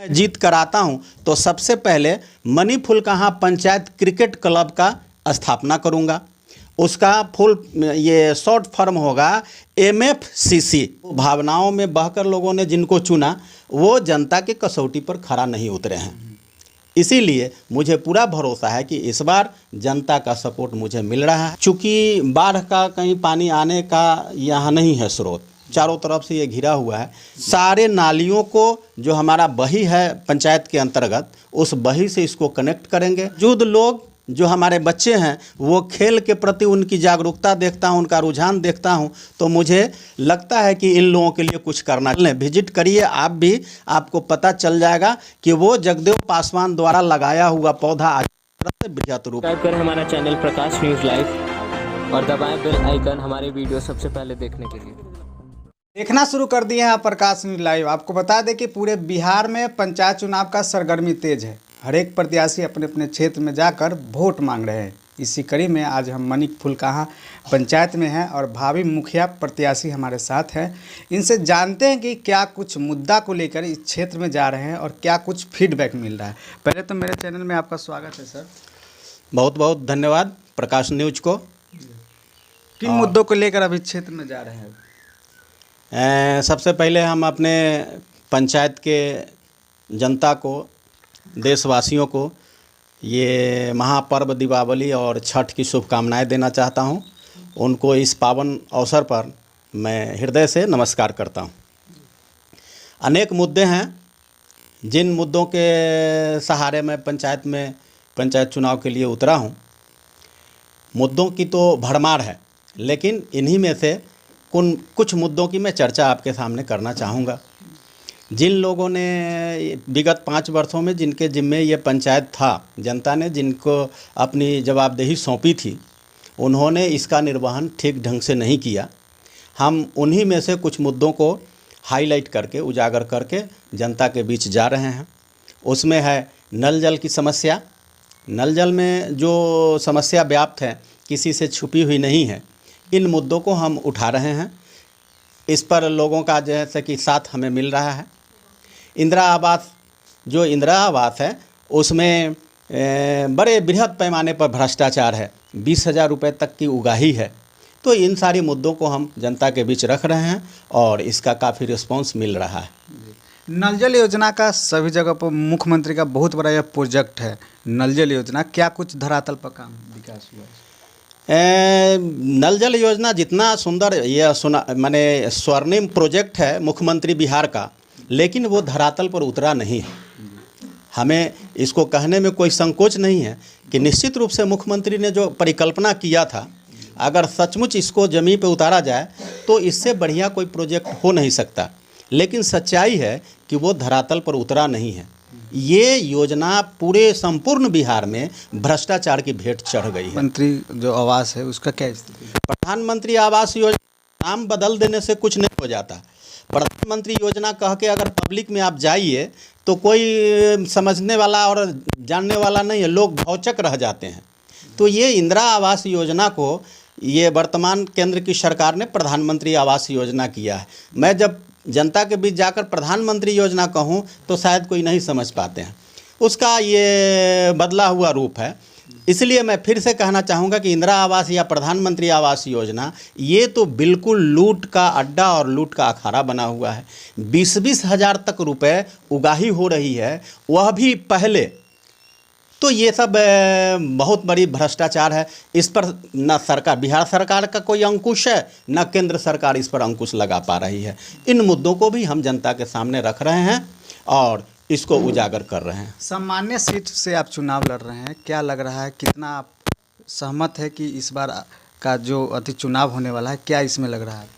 जीत कर आता हूं तो सबसे पहले money Phulkaha panchayat cricket club का स्थापना करूंगा। उसका फुल ये शॉर्ट फॉर्म होगा MFCC। भावनाओं में बहकर लोगों ने जिनको चुना वो जनता के कसौटी पर खरा नहीं उतरे हैं, इसीलिए मुझे पूरा भरोसा है कि इस बार जनता का सपोर्ट मुझे मिल रहा है। चूँकि बाढ़ का कहीं पानी आने का यहाँ नहीं है स्रोत, चारों तरफ से ये घिरा हुआ है। सारे नालियों को जो हमारा बही है पंचायत के अंतर्गत, उस बही से इसको कनेक्ट करेंगे। जुद लोग जो हमारे बच्चे हैं वो खेल के प्रति उनकी जागरूकता देखता हूं, उनका रुझान देखता हूं, तो मुझे लगता है कि इन लोगों के लिए कुछ करना चाहिए। विजिट करिए आप भी, आपको पता चल जाएगा कि वो जगदेव पासवान द्वारा लगाया हुआ पौधा आज से बृहत रूप। सब्सक्राइब करें हमारा चैनल प्रकाश न्यूज़ लाइव और दबाएं बेल आइकन हमारे वीडियो सबसे पहले देखने के लिए। देखना शुरू कर दिए हैं प्रकाश न्यूज़ लाइव। आपको बता दें कि पूरे बिहार में पंचायत चुनाव का सरगर्मी तेज है। हर एक प्रत्याशी अपने अपने क्षेत्र में जाकर वोट मांग रहे हैं। इसी कड़ी में आज हम मनी फुलकाहा पंचायत में हैं और भावी मुखिया प्रत्याशी हमारे साथ हैं। इनसे जानते हैं कि क्या कुछ मुद्दा को लेकर इस क्षेत्र में जा रहे हैं और क्या कुछ फीडबैक मिल रहा है। पहले तो मेरे चैनल में आपका स्वागत है सर। बहुत बहुत धन्यवाद प्रकाश न्यूज को। किन मुद्दों को लेकर अभी क्षेत्र में जा रहे हैं? सबसे पहले हम अपने पंचायत के जनता को, देशवासियों को ये महापर्व दीपावली और छठ की शुभकामनाएं देना चाहता हूं। उनको इस पावन अवसर पर मैं हृदय से नमस्कार करता हूं। अनेक मुद्दे हैं जिन मुद्दों के सहारे मैं पंचायत चुनाव के लिए उतरा हूं। मुद्दों की तो भरमार है, लेकिन इन्हीं में से कुछ मुद्दों की मैं चर्चा आपके सामने करना चाहूँगा। जिन लोगों ने विगत 5 वर्षों में जिनके जिम्मे ये पंचायत था, जनता ने जिनको अपनी जवाबदेही सौंपी थी, उन्होंने इसका निर्वहन ठीक ढंग से नहीं किया। हम उन्हीं में से कुछ मुद्दों को हाईलाइट करके, उजागर करके जनता के बीच जा रहे हैं। उसमें है नल जल की समस्या। नल जल में जो समस्या व्याप्त है, किसी से छुपी हुई नहीं है। इन मुद्दों को हम उठा रहे हैं। इस पर लोगों का जैसे कि साथ हमें मिल रहा है। इंदिरा आवास है, उसमें बड़े बृहद पैमाने पर भ्रष्टाचार है। 20,000 रुपये तक की उगाही है। तो इन सारे मुद्दों को हम जनता के बीच रख रहे हैं और इसका काफ़ी रिस्पांस मिल रहा है। नल जल योजना का सभी जगह पर मुख्यमंत्री का बहुत बड़ा यह प्रोजेक्ट है। नल जल योजना क्या कुछ धरातल पर काम विकास हुआ? नल जल योजना जितना सुंदर यह माने स्वर्णिम प्रोजेक्ट है मुख्यमंत्री बिहार का, लेकिन वो धरातल पर उतरा नहीं है। हमें इसको कहने में कोई संकोच नहीं है कि निश्चित रूप से मुख्यमंत्री ने जो परिकल्पना किया था, अगर सचमुच इसको ज़मीन पे उतारा जाए तो इससे बढ़िया कोई प्रोजेक्ट हो नहीं सकता। लेकिन सच्चाई है कि वो धरातल पर उतरा नहीं है। ये योजना पूरे संपूर्ण बिहार में भ्रष्टाचार की भेंट चढ़ गई है। मंत्री जो आवास है उसका क्या स्थिति? प्रधानमंत्री आवास योजना नाम बदल देने से कुछ नहीं हो जाता। प्रधानमंत्री योजना कह के अगर पब्लिक में आप जाइए तो कोई समझने वाला और जानने वाला नहीं है, लोग भौचक रह जाते हैं। तो ये इंदिरा आवास योजना को ये वर्तमान केंद्र की सरकार ने प्रधानमंत्री आवास योजना किया है। मैं जब जनता के बीच जाकर प्रधानमंत्री योजना कहूं तो शायद कोई नहीं समझ पाते हैं। उसका ये बदला हुआ रूप है। इसलिए मैं फिर से कहना चाहूँगा कि इंदिरा आवास या प्रधानमंत्री आवास योजना ये तो बिल्कुल लूट का अड्डा और लूट का अखाड़ा बना हुआ है। 20-20 हज़ार तक रुपए उगाही हो रही है, वह भी पहले। तो ये सब बहुत बड़ी भ्रष्टाचार है। इस पर न बिहार सरकार का कोई अंकुश है, न केंद्र सरकार इस पर अंकुश लगा पा रही है। इन मुद्दों को भी हम जनता के सामने रख रहे हैं और इसको उजागर कर रहे हैं। सामान्य सीट से आप चुनाव लड़ रहे हैं, क्या लग रहा है, कितना आप सहमत है कि इस बार का जो चुनाव होने वाला है, क्या इसमें लग रहा है?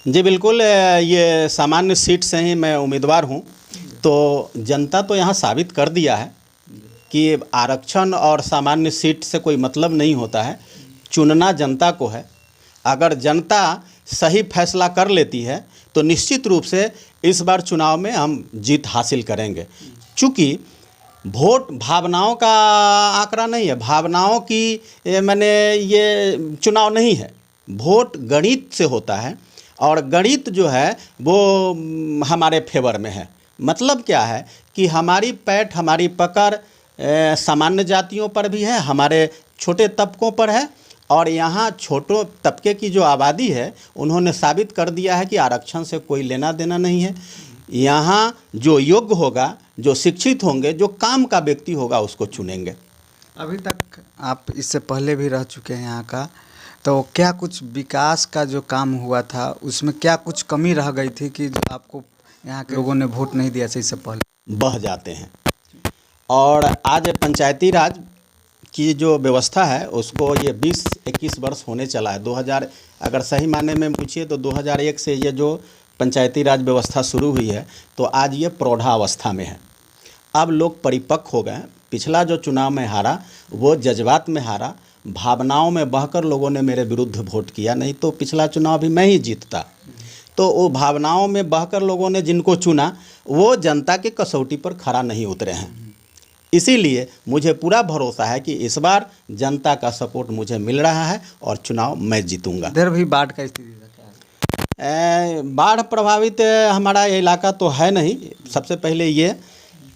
जी बिल्कुल, ये सामान्य सीट से ही मैं उम्मीदवार हूँ। तो जनता तो यहाँ साबित कर दिया है कि आरक्षण और सामान्य सीट से कोई मतलब नहीं होता है। चुनना जनता को है। अगर जनता सही फैसला कर लेती है तो निश्चित रूप से इस बार चुनाव में हम जीत हासिल करेंगे। चूँकि वोट भावनाओं का आंकड़ा नहीं है, भावनाओं की मैंने ये चुनाव नहीं है। वोट गणित से होता है और गणित जो है वो हमारे फेवर में है। मतलब क्या है कि हमारी पैठ, हमारी पकड़ सामान्य जातियों पर भी है, हमारे छोटे तबकों पर है, और यहाँ छोटों तबके की जो आबादी है उन्होंने साबित कर दिया है कि आरक्षण से कोई लेना देना नहीं है। यहाँ जो योग्य होगा, जो शिक्षित होंगे, जो काम का व्यक्ति होगा, उसको चुनेंगे। अभी तक आप इससे पहले भी रह चुके हैं यहाँ का, तो क्या कुछ विकास का जो काम हुआ था उसमें क्या कुछ कमी रह गई थी कि जो आपको यहाँ के लोगों ने वोट नहीं दिया इससे पहले? बह जाते हैं। और आज पंचायती राज की जो व्यवस्था है उसको ये 20-21 वर्ष होने चला है। 2000 अगर सही माने में पूछिए तो 2001 से ये जो पंचायती राज व्यवस्था शुरू हुई है, तो आज ये प्रौढ़ावस्था में है। अब लोग परिपक्व हो गए हैं। पिछला जो चुनाव में हारा वो जज्बात में हारा, भावनाओं में बहकर लोगों ने मेरे विरुद्ध वोट किया, नहीं तो पिछला चुनाव भी मैं ही जीतता। तो वो भावनाओं में बहकर लोगों ने जिनको चुना वो जनता के कसौटी पर खरा नहीं उतरे हैं। इसीलिए मुझे पूरा भरोसा है कि इस बार जनता का सपोर्ट मुझे मिल रहा है और चुनाव मैं जीतूंगा। इधर भी बाढ़ का स्थिति क्या है? बाढ़ प्रभावित हमारा इलाका तो है नहीं। सबसे पहले ये,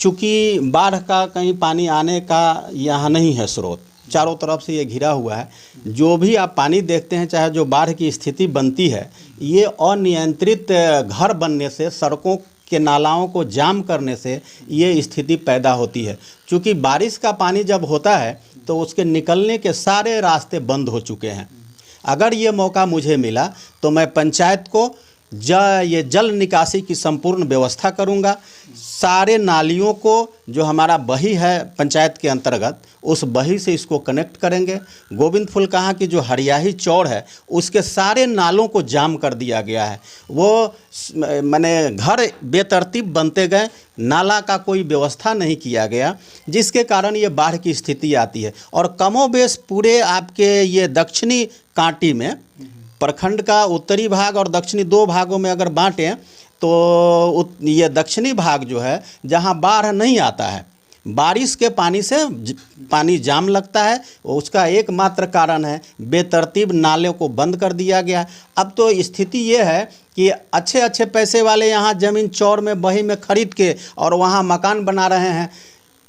चूँकि बाढ़ का कहीं पानी आने का यहाँ नहीं है स्रोत, चारों तरफ से ये घिरा हुआ है। जो भी आप पानी देखते हैं, चाहे जो बाढ़ की स्थिति बनती है, ये अनियंत्रित घर बनने से, सड़कों के नालाओं को जाम करने से ये स्थिति पैदा होती है। क्योंकि बारिश का पानी जब होता है तो उसके निकलने के सारे रास्ते बंद हो चुके हैं। अगर ये मौका मुझे मिला तो मैं पंचायत को ये जल निकासी की संपूर्ण व्यवस्था करूंगा। सारे नालियों को, जो हमारा बही है पंचायत के अंतर्गत, उस बही से इसको कनेक्ट करेंगे। गोविंद फुल कहाँ की जो हरियाही चौड़ है उसके सारे नालों को जाम कर दिया गया है। वो माने घर बेतरतीब बनते गए, नाला का कोई व्यवस्था नहीं किया गया, जिसके कारण ये बाढ़ की स्थिति आती है। और कमोबेश पूरे आपके ये दक्षिणी कांटी में, प्रखंड का उत्तरी भाग और दक्षिणी 2 भागों में अगर बांटें तो ये दक्षिणी भाग जो है, जहां बाढ़ नहीं आता है, बारिश के पानी से पानी जाम लगता है, उसका एकमात्र कारण है बेतरतीब नालों को बंद कर दिया गया। अब तो स्थिति ये है कि अच्छे अच्छे पैसे वाले यहाँ ज़मीन चौर में, बही में खरीद के और वहाँ मकान बना रहे हैं,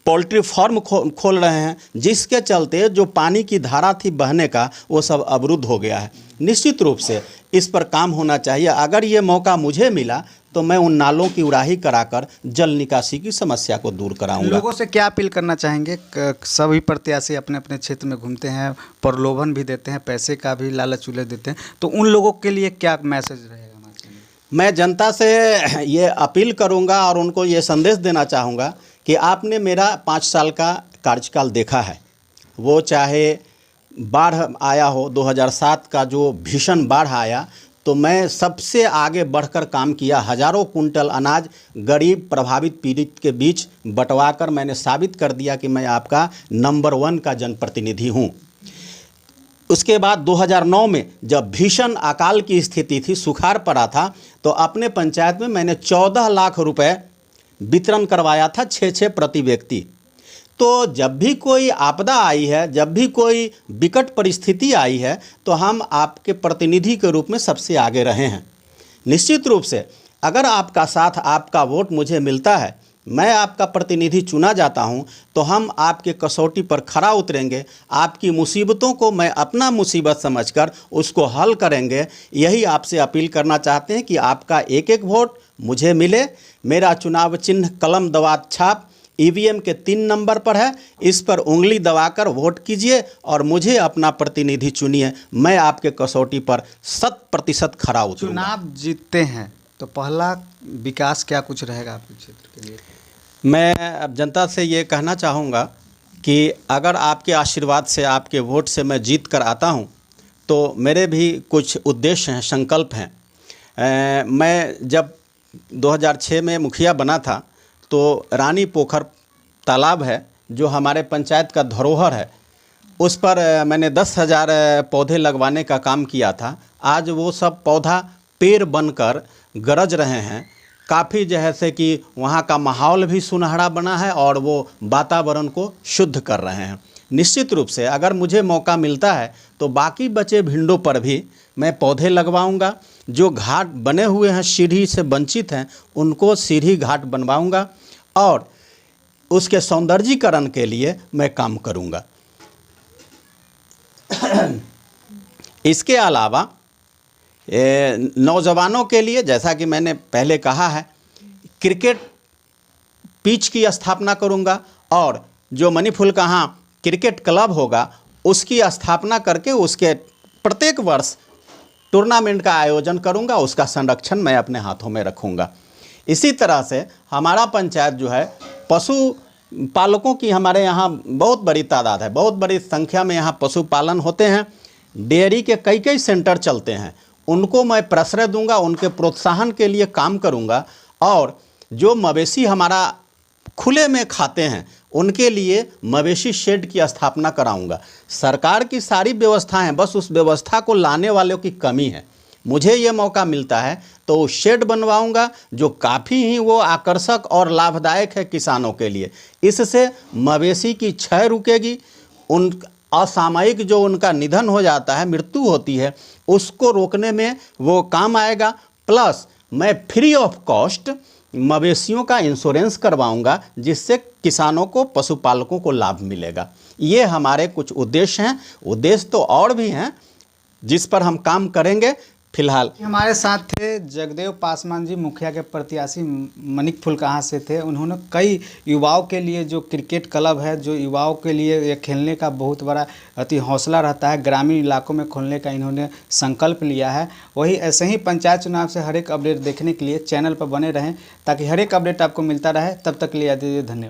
पोल्ट्री फार्म खोल रहे हैं, जिसके चलते जो पानी की धारा थी बहने का, वो सब अवरुद्ध हो गया है। निश्चित रूप से इस पर काम होना चाहिए। अगर ये मौका मुझे मिला तो मैं उन नालों की उड़ाही कराकर जल निकासी की समस्या को दूर कराऊंगा। लोगों से क्या अपील करना चाहेंगे? सभी प्रत्याशी अपने अपने क्षेत्र में घूमते हैं, प्रलोभन भी देते हैं, पैसे का भी लालच उले देते हैं, तो उन लोगों के लिए क्या मैसेज रहेगा? मैं जनता से ये अपील करूंगा और उनको ये संदेश देना चाहूँगा कि आपने मेरा 5 साल का कार्यकाल देखा है। वो चाहे बाढ़ आया हो, 2007 का जो भीषण बाढ़ आया, तो मैं सबसे आगे बढ़कर काम किया। हज़ारों कुंटल अनाज गरीब, प्रभावित, पीड़ित के बीच बंटवाकर मैंने साबित कर दिया कि मैं आपका नंबर 1 का जनप्रतिनिधि हूँ। उसके बाद 2009 में जब भीषण अकाल की स्थिति थी, सुखाड़ पड़ा था, तो अपने पंचायत में मैंने 14 लाख रुपए वितरण करवाया था, 6-6 प्रति व्यक्ति। तो जब भी कोई आपदा आई है, जब भी कोई विकट परिस्थिति आई है, तो हम आपके प्रतिनिधि के रूप में सबसे आगे रहे हैं। निश्चित रूप से अगर आपका साथ, आपका वोट मुझे मिलता है, मैं आपका प्रतिनिधि चुना जाता हूं, तो हम आपके कसौटी पर खरा उतरेंगे। आपकी मुसीबतों को मैं अपना मुसीबत समझकर उसको हल करेंगे। यही आपसे अपील करना चाहते हैं कि आपका एक एक वोट मुझे मिले। मेरा चुनाव चिन्ह कलम दवात छाप ईवीएम के 3 नंबर पर है। इस पर उंगली दबाकर वोट कीजिए और मुझे अपना प्रतिनिधि चुनिए। मैं आपके कसौटी पर 100% खरा उतरूंगा। चुनाव जीतते हैं तो पहला विकास क्या कुछ रहेगा आपके क्षेत्र के लिए? मैं अब जनता से ये कहना चाहूँगा कि अगर आपके आशीर्वाद से, आपके वोट से मैं जीत कर आता हूँ, तो मेरे भी कुछ उद्देश्य हैं, संकल्प हैं। मैं जब 2006 में मुखिया बना था, तो रानी पोखर तालाब है जो हमारे पंचायत का धरोहर है, उस पर मैंने 10,000 पौधे लगवाने का काम किया था। आज वो सब पौधा पेड़ बनकर गरज रहे हैं। काफ़ी जैसे कि वहाँ का माहौल भी सुनहरा बना है और वो वातावरण को शुद्ध कर रहे हैं। निश्चित रूप से अगर मुझे मौका मिलता है तो बाकी बचे भिंडों पर भी मैं पौधे लगवाऊंगा। जो घाट बने हुए हैं सीढ़ी से वंचित हैं उनको सीढ़ी घाट बनवाऊंगा और उसके सौंदर्यीकरण के लिए मैं काम करूंगा। इसके अलावा नौजवानों के लिए, जैसा कि मैंने पहले कहा है, क्रिकेट पिच की स्थापना करूंगा और जो मणिफुल कहाँ क्रिकेट क्लब होगा उसकी स्थापना करके उसके प्रत्येक वर्ष टूर्नामेंट का आयोजन करूंगा, उसका संरक्षण मैं अपने हाथों में रखूंगा। इसी तरह से हमारा पंचायत जो है पशु पालकों की हमारे यहाँ बहुत बड़ी तादाद है, बहुत बड़ी संख्या में यहाँ पशुपालन होते हैं। डेयरी के कई कई सेंटर चलते हैं, उनको मैं प्रश्रय दूंगा, उनके प्रोत्साहन के लिए काम करूंगा और जो मवेशी हमारा खुले में खाते हैं उनके लिए मवेशी शेड की स्थापना कराऊंगा। सरकार की सारी व्यवस्थाएं हैं, बस उस व्यवस्था को लाने वालों की कमी है। मुझे ये मौका मिलता है तो शेड बनवाऊंगा जो काफ़ी ही वो आकर्षक और लाभदायक है किसानों के लिए। इससे मवेशी की क्षय रुकेगी, उन असामयिक जो उनका निधन हो जाता है, मृत्यु होती है, उसको रोकने में वो काम आएगा। प्लस मैं फ्री ऑफ कॉस्ट मवेशियों का इंश्योरेंस करवाऊंगा जिससे किसानों को, पशुपालकों को लाभ मिलेगा। ये हमारे कुछ उद्देश्य हैं। उद्देश्य तो और भी हैं जिस पर हम काम करेंगे। फिलहाल हमारे साथ थे जगदेव पासवान जी, मुखिया के प्रत्याशी मणिफुल कहाँ से थे। उन्होंने कई युवाओं के लिए जो क्रिकेट क्लब है, जो युवाओं के लिए ये खेलने का बहुत बड़ा अति हौसला रहता है, ग्रामीण इलाकों में खोलने का इन्होंने संकल्प लिया है। वही ऐसे ही पंचायत चुनाव से हर एक अपडेट देखने के लिए चैनल पर बने रहें ताकि हर एक अपडेट आपको मिलता रहे। तब तक के लिए धन्यवाद।